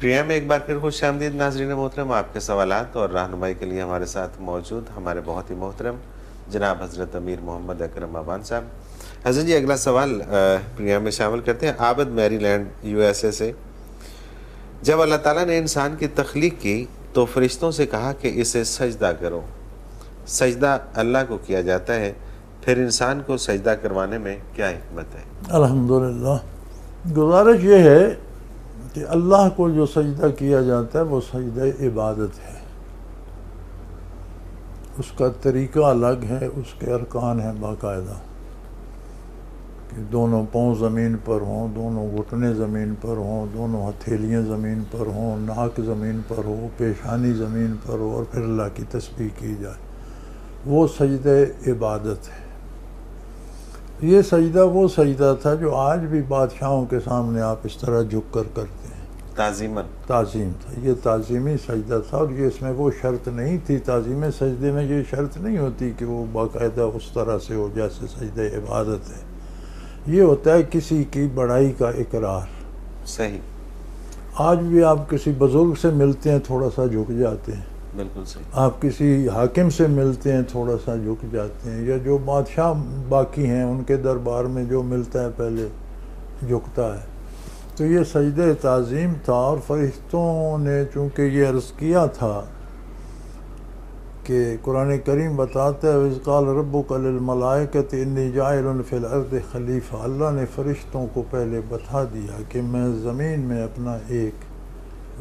پروگرام میں ایک بار پھر خوش آمدید ناظرین محترم، آپ کے سوالات اور رہنمائی کے لیے ہمارے ساتھ موجود ہمارے بہت ہی محترم جناب حضرت امیر محمد اکرم آبان صاحب۔ حضرت جی اگلا سوال پروگرام میں شامل کرتے ہیں، عابد میری لینڈ USA سے۔ جب اللہ تعالیٰ نے انسان کی تخلیق کی تو فرشتوں سے کہا کہ اسے سجدہ کرو، سجدہ اللہ کو کیا جاتا ہے، پھر انسان کو سجدہ کروانے میں کیا حکمت ہے؟ الحمدللہ، گزارش یہ ہے کہ اللہ کو جو سجدہ کیا جاتا ہے وہ سجدہ عبادت ہے، اس کا طریقہ الگ ہے، اس کے ارکان ہیں باقاعدہ، کہ دونوں پاؤں زمین پر ہوں، دونوں گھٹنے زمین پر ہوں، دونوں ہتھیلیاں زمین پر ہوں، ناک زمین پر ہو، پیشانی زمین پر ہو، اور پھر اللہ کی تسبیح کی جائے، وہ سجدہ عبادت ہے۔ یہ سجدہ وہ سجدہ تھا جو آج بھی بادشاہوں کے سامنے آپ اس طرح جھک کر کرتے ہیں، تعظیم تھا، یہ تعظیمی سجدہ تھا، اور یہ اس میں وہ شرط نہیں تھی، تعظیم سجدے میں یہ شرط نہیں ہوتی کہ وہ باقاعدہ اس طرح سے ہو جیسے سجدہ عبادت ہے، یہ ہوتا ہے کسی کی بڑائی کا اقرار۔ صحیح۔ آج بھی آپ کسی بزرگ سے ملتے ہیں تھوڑا سا جھک جاتے ہیں، بالکل صحیح۔ آپ کسی حاکم سے ملتے ہیں تھوڑا سا جھک جاتے ہیں، یا جو بادشاہ باقی ہیں ان کے دربار میں جو ملتا ہے پہلے جھکتا ہے۔ تو یہ سجدہ تعظیم تھا، اور فرشتوں نے چونکہ یہ عرض کیا تھا کہ قرآن کریم بتاتا ہے وَإِذْ قَالَ رَبُّكَ لِلْمَلَائِكَةِ إِنِّي جَاعِلٌ فِي الْأَرْضِ خلیفہ، اللہ نے فرشتوں کو پہلے بتا دیا کہ میں زمین میں اپنا ایک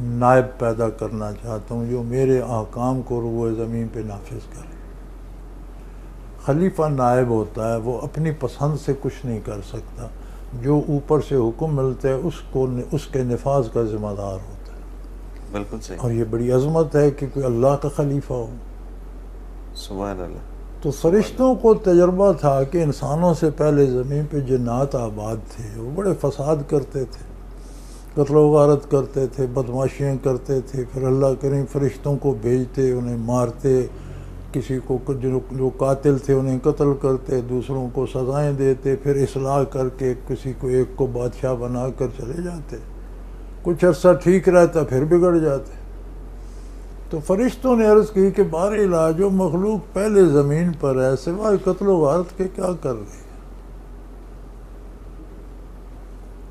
نائب پیدا کرنا چاہتا ہوں جو میرے احکام کو روئے زمین پہ نافذ کرے۔ خلیفہ نائب ہوتا ہے، وہ اپنی پسند سے کچھ نہیں کر سکتا، جو اوپر سے حکم ملتا ہے اس کے نفاذ کا ذمہ دار ہوتا ہے۔ بالکل صحیح۔ اور یہ بڑی عظمت ہے کہ کوئی اللہ کا خلیفہ ہو۔ سبحان اللہ۔ تو فرشتوں کو تجربہ تھا کہ انسانوں سے پہلے زمین پہ جنات آباد تھے، وہ بڑے فساد کرتے تھے، قتل و غارت کرتے تھے، بدماشیاں کرتے تھے، پھر اللہ کریم فرشتوں کو بھیجتے، انہیں مارتے، کسی کو جو قاتل تھے انہیں قتل کرتے، دوسروں کو سزائیں دیتے، پھر اصلاح کر کے کسی کو ایک کو بادشاہ بنا کر چلے جاتے، کچھ عرصہ ٹھیک رہتا پھر بگڑ جاتے۔ تو فرشتوں نے عرض کی کہ بہرحال جو مخلوق پہلے زمین پر ہے سوائے قتل و غارت کے کیا کر رہی ہے؟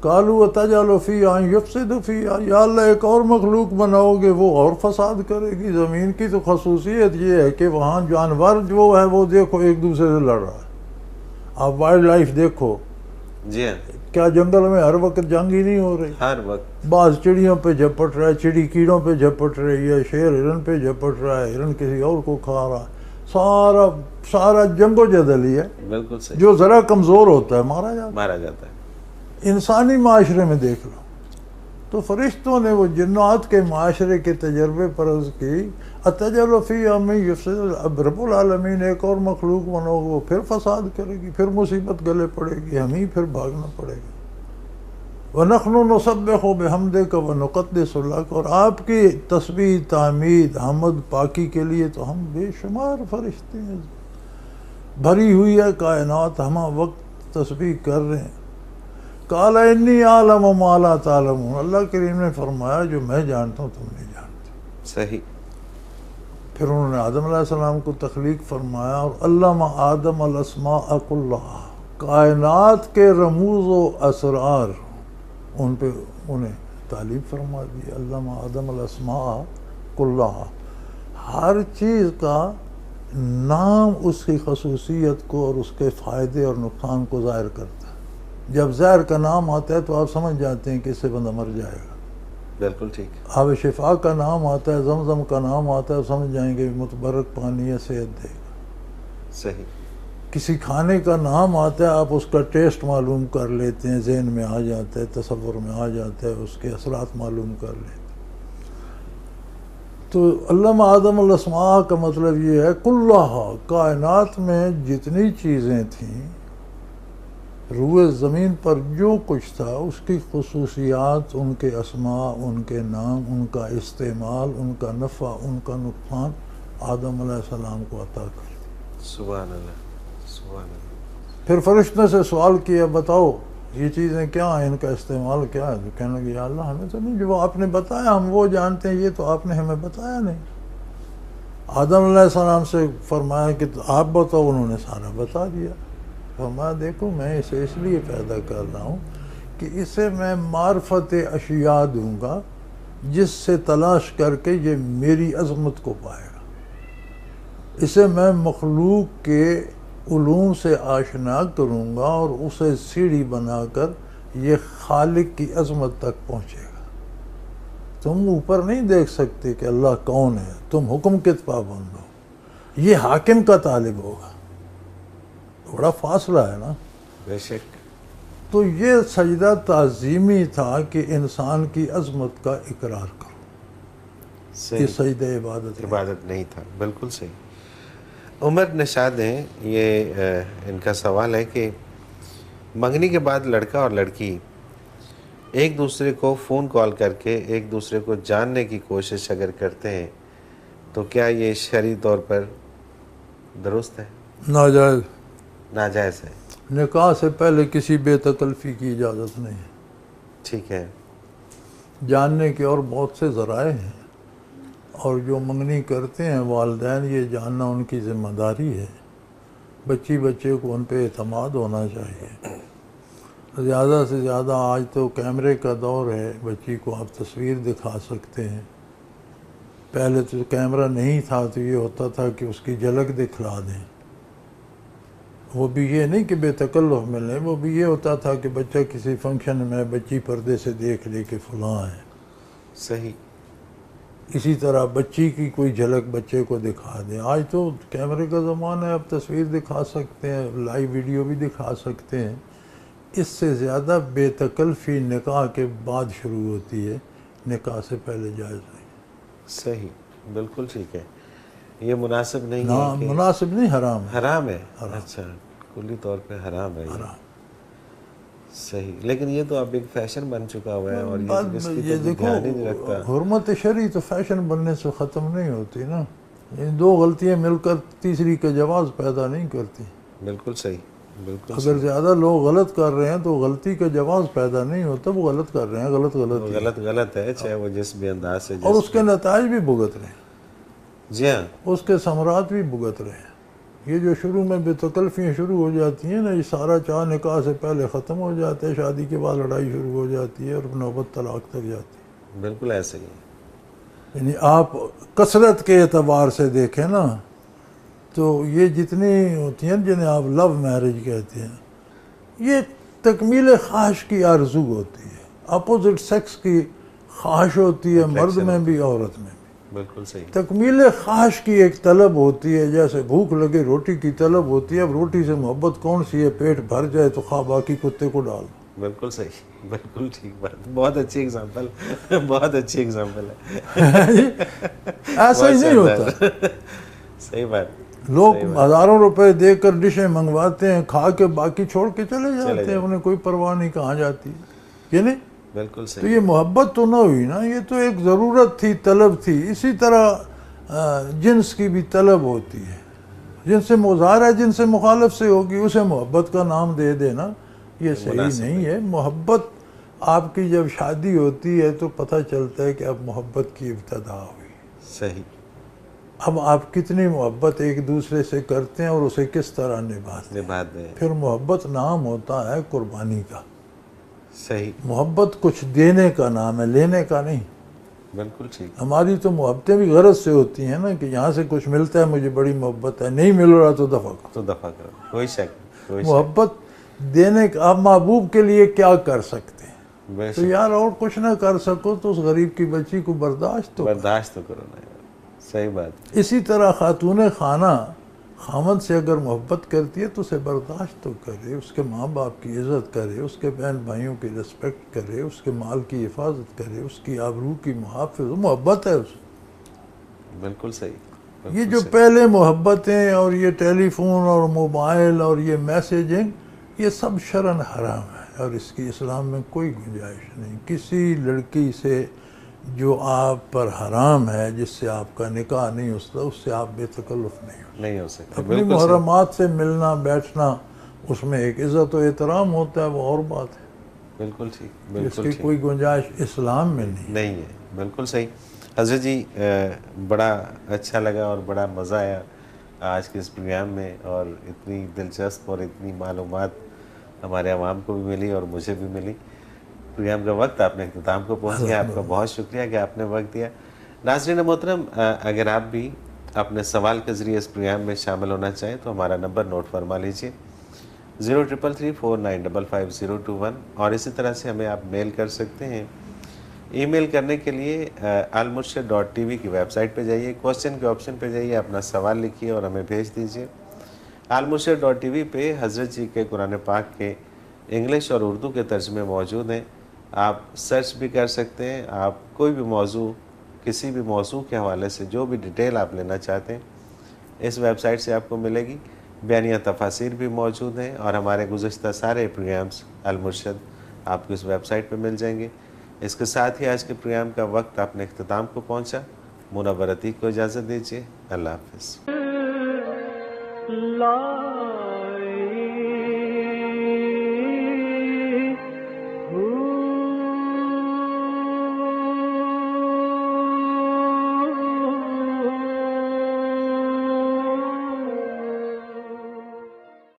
قالوا اتجعل فیہا من یفسد فیہا، یا اللہ ایک اور مخلوق بناؤ گے وہ اور فساد کرے گی۔ زمین کی تو خصوصیت یہ ہے کہ وہاں جانور جو ہے وہ دیکھو ایک دوسرے سے لڑ رہا ہے۔ آپ وائلڈ لائف دیکھو، جی ہاں، کیا جنگل میں ہر وقت جنگ ہی نہیں ہو رہی؟ ہر وقت بعض چڑیوں پہ جھپٹ رہا ہے، چڑی کیڑوں پہ جھپٹ رہی ہے، شیر ہرن پہ جھپٹ رہا ہے، ہرن کسی اور کو کھا رہا ہے، سارا جنگ و جدل ہی ہے۔ بالکل صحیح، جو ذرا کمزور ہوتا ہے مارا جاتا ہے۔ انسانی معاشرے میں دیکھ لو، تو فرشتوں نے وہ جنات کے معاشرے کے تجربے پر عرض کی اتجعل فیہا من یفسد، اب رب العالمین ایک اور مخلوق بنو گے وہ پھر فساد کرے گی، پھر مصیبت گلے پڑے گی، ہمیں پھر بھاگنا پڑے گا۔ وَنَحْنُ نُسَبِّحُ بِحَمْدِكَ وَنُقَدِّسُ لَكَ، اور آپ کی تسبیح، تعمید، حمد، پاکی کے لیے تو ہم بے شمار فرشتے ہیں، بھری ہوئی ہے کائنات، ہم وقت تسبیح کر رہے ہیں۔ قال انی اعلم ما لا تعلمون، اللہ کریم نے فرمایا جو میں جانتا ہوں تم نہیں جانتے۔ صحیح۔ پھر انہوں نے آدم علیہ السلام کو تخلیق فرمایا اور علم آدم الاسماء کلھا، کائنات کے رموز و اسرار ان پہ انہیں تعلیم فرما دی۔ علم آدم الاسماء کلھا، ہر چیز کا نام اس کی خصوصیت کو اور اس کے فائدے اور نقصان کو ظاہر کرتا ہے۔ جب زہر کا نام آتا ہے تو آپ سمجھ جاتے ہیں کہ اس سے بندہ مر جائے گا۔ بالکل ٹھیک۔ آب شفا کا نام آتا ہے، زمزم کا نام آتا ہے، سمجھ جائیں گے متبرک پانی ہے، صحت دے گا۔ صحیح۔ کسی کھانے کا نام آتا ہے، آپ اس کا ٹیسٹ معلوم کر لیتے ہیں، ذہن میں آ جاتا ہے، تصور میں آ جاتا ہے، اس کے اثرات معلوم کر لیتے ہیں۔ تو علم آدم الاسماء کا مطلب یہ ہے کلھا، کائنات میں جتنی چیزیں تھیں، روئے زمین پر جو کچھ تھا اس کی خصوصیات، ان کے اسماء، ان کے نام، ان کا استعمال، ان کا نفع، ان کا نقصان آدم علیہ السلام کو عطا کر دی۔ سبحان اللہ، سبحان اللہ۔ پھر فرشتوں سے سوال کیا بتاؤ یہ چیزیں کیا ہیں، ان کا استعمال کیا ہے؟ تو کہنے لگے یا اللہ ہمیں تو نہیں، جو آپ نے بتایا ہم وہ جانتے ہیں، یہ تو آپ نے ہمیں بتایا نہیں۔ آدم علیہ السلام سے فرمایا کہ آپ بتاؤ، انہوں نے سارا بتا دیا۔ فرمایا دیکھو میں اسے اس لیے پیدا کر رہا ہوں کہ اسے میں معرفت اشیاء دوں گا جس سے تلاش کر کے یہ میری عظمت کو پائے گا۔ اسے میں مخلوق کے علوم سے آشنا کروں گا اور اسے سیڑھی بنا کر یہ خالق کی عظمت تک پہنچے گا۔ تم اوپر نہیں دیکھ سکتے کہ اللہ کون ہے، تم حکم کے پابند ہو، یہ حاکم کا طالب ہوگا۔ بڑا فاصلہ ہے نا۔ بے شک۔ تو یہ سجدہ تعظیمی تھا کہ انسان کی عظمت کا اقرار کرو، یہ سجدہ عبادت نہیں تھا۔ بالکل صحیح۔ عمر نشاد ہیں، یہ ان کا سوال ہے کہ منگنی کے بعد لڑکا اور لڑکی ایک دوسرے کو فون کال کر کے ایک دوسرے کو جاننے کی کوشش اگر کرتے ہیں تو کیا یہ شرعی طور پر درست ہے؟ ناجائز، ناجائز ہے۔ نکاح سے پہلے کسی بے تکلفی کی اجازت نہیں ہے۔ ٹھیک ہے۔ جاننے کے اور بہت سے ذرائع ہیں، اور جو منگنی کرتے ہیں والدین یہ جاننا ان کی ذمہ داری ہے۔ بچے کو ان پہ اعتماد ہونا چاہیے۔ زیادہ سے زیادہ آج تو کیمرے کا دور ہے، بچی کو آپ تصویر دکھا سکتے ہیں، پہلے تو کیمرہ نہیں تھا تو یہ ہوتا تھا کہ اس کی جھلک دکھلا دیں، وہ بھی یہ نہیں کہ بے تکلف ملے، وہ بھی یہ ہوتا تھا کہ بچہ کسی فنکشن میں بچی پردے سے دیکھ لے کہ فلاں ہے، صحیح، اسی طرح بچی کی کوئی جھلک بچے کو دکھا دیں۔ آج تو کیمرے کا زمانہ ہے، اب تصویر دکھا سکتے ہیں، لائیو ویڈیو بھی دکھا سکتے ہیں۔ اس سے زیادہ بے تکلفی نکاح کے بعد شروع ہوتی ہے، نکاح سے پہلے جائز نہیں۔ صحیح، بالکل ٹھیک ہے، یہ مناسب نہیں نہ ہے کہ مناسب نہیں، حرام ہے، حرام ہے، حرام۔ اچھا کلی طور پہ حرام ہے یہ، حرام۔ صحیح، لیکن یہ تو اب ایک فیشن بن چکا ہوا ہے اور بات یہ اس کی یہ تو دیکھو، دھیان ہی نہیں رکھتا۔ حرمت شرعی تو فیشن بننے سے ختم نہیں ہوتی نا، یہ دو غلطیاں مل کر تیسری کا جواز پیدا نہیں کرتی۔ بالکل صحیح، بالکل اگر زیادہ لوگ غلط کر رہے ہیں تو غلطی کا جواز پیدا نہیں ہوتا، وہ غلط کر رہے ہیں، غلط ہی۔ غلط غلط ہے، چاہے وہ جس بھی انداز سے اور اس کے نتائج بھی بھگت رہے ہیں، جی ہاں، اس کے ثمرات بھی بھگت رہے ہیں۔ یہ جو شروع میں بے تکلفیاں شروع ہو جاتی ہیں نا، یہ سارا چاہ نکاح سے پہلے ختم ہو جاتا ہے، شادی کے بعد لڑائی شروع ہو جاتی ہے اور نوبت طلاق تک جاتی ہے۔ بالکل ایسے ہی ہے، یعنی آپ کثرت کے اعتبار سے دیکھیں نا تو یہ جتنی ہوتی ہیں جنہیں آپ لو میرج کہتے ہیں، یہ تکمیل خواہش کی آرزو ہوتی ہے، اپوزٹ سیکس کی خواہش ہوتی ہے، مرد میں بھی عورت میں بھی۔ بالکل صحیح، تکمیل خواہش کی ایک طلب ہوتی ہے، جیسے بھوک لگے روٹی کی طلب ہوتی ہے۔ اب روٹی سے محبت کون سی ہے؟ پیٹ بھر جائے تو خواہ باقی کتے کو ڈال دو۔ بالکل صحیح، بالکل ٹھیک بات، بہت اچھی اگزامپل، بہت اچھی اگزامپل ہے، ایسا ہی نہیں ہوتا۔ صحیح بات، لوگ ہزاروں روپے دے کر ڈشیں منگواتے ہیں، کھا کے باقی چھوڑ کے چلے جاتے ہیں، انہیں کوئی پرواہ نہیں کہاں جاتی ہے، یہ نہیں۔ بالکل تو صحیح، یہ محبت تو نہ ہوئی نا، یہ تو ایک ضرورت تھی، طلب تھی۔ اسی طرح جنس کی بھی طلب ہوتی ہے، جن سے مظاہرہ جن سے مخالف سے ہوگی اسے محبت کا نام دے دینا، یہ صحیح نہیں ہے۔ محبت آپ کی جب شادی ہوتی ہے تو پتہ چلتا ہے کہ اب محبت کی ابتدا ہوئی۔ صحیح، اب آپ کتنی محبت ایک دوسرے سے کرتے ہیں اور اسے کس طرح نبھاتے ہیں، بات ہے، پھر محبت نام ہوتا ہے قربانی کا۔ صحیح، محبت کچھ دینے کا نام ہے، لینے کا نہیں۔ بالکل ٹھیک، ہماری تو محبتیں بھی غرض سے ہوتی ہیں نا کہ یہاں سے کچھ ملتا ہے، مجھے بڑی محبت ہے، نہیں مل رہا تو دفع کرو۔ تو دفع کرو، کوئی شک، کوئی شک، محبت دینے کا، آپ محبوب کے لیے کیا کر سکتے ہیں؟ بے تو شک، یار اور کچھ نہ کر سکو تو اس غریب کی بچی کو برداشت تو۔ برداشت تو کرو نا یار، صحیح بات، اسی طرح خاتون خانہ خامد سے اگر محبت کرتی ہے تو اسے برداشت تو کرے، اس کے ماں باپ کی عزت کرے، اس کے بہن بھائیوں کی رسپیکٹ کرے، اس کے مال کی حفاظت کرے، اس کی آبرو کی محافظ، محبت ہے اس۔ بالکل صحیح، یہ بالکل جو صحیح، پہلے محبتیں اور یہ ٹیلی فون اور موبائل اور یہ میسیجنگ، یہ سب شرعاً حرام ہے اور اس کی اسلام میں کوئی گنجائش نہیں۔ کسی لڑکی سے جو آپ پر حرام ہے، جس سے آپ کا نکاح نہیں ہوتا، اس سے آپ بے تکلف نہیں ہو۔ نہیں ہو سکتا، اپنی بالکل صحیح، محرمات سے ملنا بیٹھنا، اس میں ایک عزت و احترام ہوتا ہے، وہ اور بات ہے، بالکل ٹھیک، اس بالکل کی ٹھیک، کوئی گنجائش اسلام میں نہیں۔ نہیں ہے، بالکل صحیح۔ حضرت جی بڑا اچھا لگا اور بڑا مزہ آیا آج کے اس پروگرام میں، اور اتنی دلچسپ اور اتنی معلومات ہمارے عوام کو بھی ملی اور مجھے بھی ملی۔ پروگرام کا وقت آپ نے اختتام کو پہنچ گیا، آپ کا بہت شکریہ کہ آپ نے وقت دیا۔ ناظرین محترم، اگر آپ بھی اپنے سوال کے ذریعے اس پروگرام میں شامل ہونا چاہیں تو ہمارا نمبر نوٹ فرما لیجئے، 0333495521، اور اسی طرح سے ہمیں آپ میل کر سکتے ہیں۔ ای میل کرنے کے لیے almurshid.tv کی ویب سائٹ پہ جائیے، کوسچن کے آپشن پہ جائیے، اپنا سوال لکھیے اور ہمیں بھیج دیجیے۔ almurshid.tv پہ حضرت جی کے قرآن پاک کے انگلش اور اردو کے ترجمے موجود ہیں، آپ سرچ بھی کر سکتے ہیں۔ آپ کوئی بھی موضوع، کسی بھی موضوع کے حوالے سے جو بھی ڈیٹیل آپ لینا چاہتے ہیں اس ویب سائٹ سے آپ کو ملے گی۔ بیانیہ تفاسیر بھی موجود ہیں اور ہمارے گزشتہ سارے پروگرامز المرشد آپ کو اس ویب سائٹ پہ مل جائیں گے۔ اس کے ساتھ ہی آج کے پروگرام کا وقت اپنے اختتام کو پہنچا۔ منور عتیق کو اجازت دیجیے، اللہ حافظ۔ لا